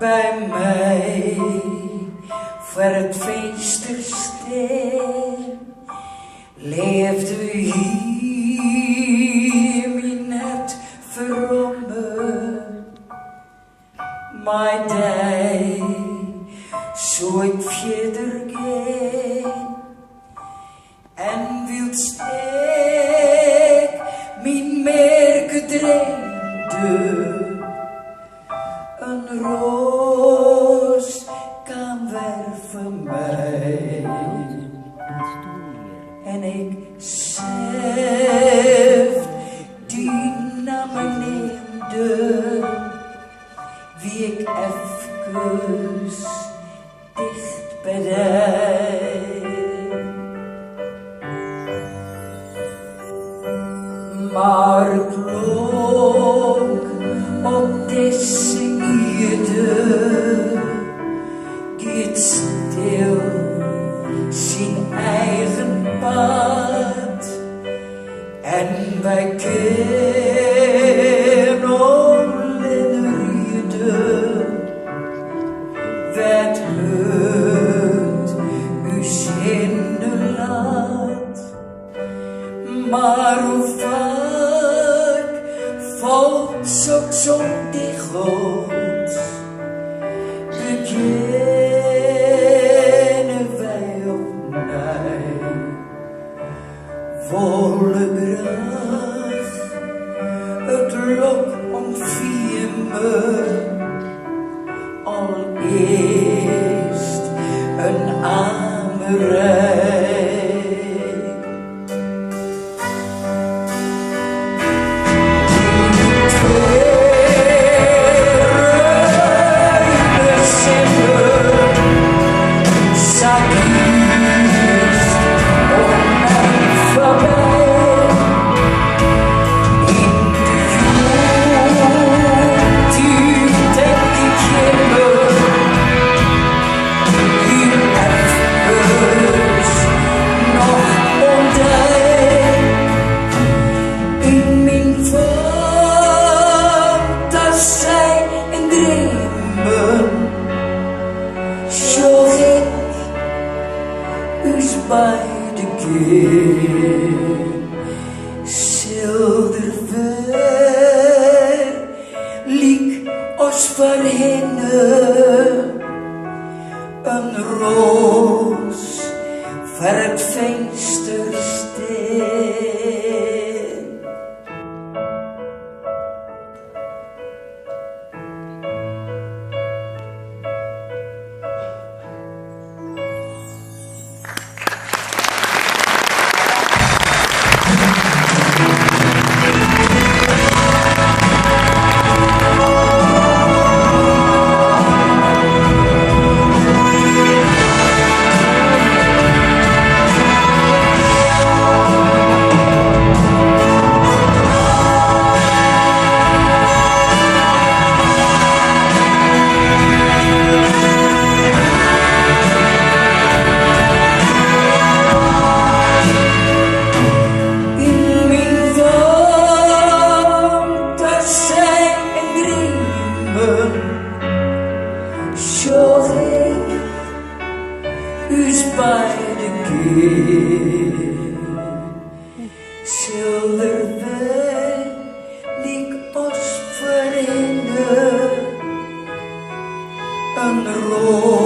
bij mij voor het venster staan, leefde hier me net verrommel, maar die zou ik verder gaan en wilst ik mijn merken dreemde. Een roos kan werven mij en ik zelf die naar me neemde, wie ik even dicht bij die. Maar klonk op deze geht stil zijn eigen pad en wij kunnen onleden werd het u in de laat, maar hoe vaak valt zo dicht beginnen wij opnieuw, volle graag het lok omvier me, al eerst een aanmerij. Beide keer zilverver liek als verhinnen, een roos voor het venster staan. Beide keer zilverwel liek als verhinnen, een roos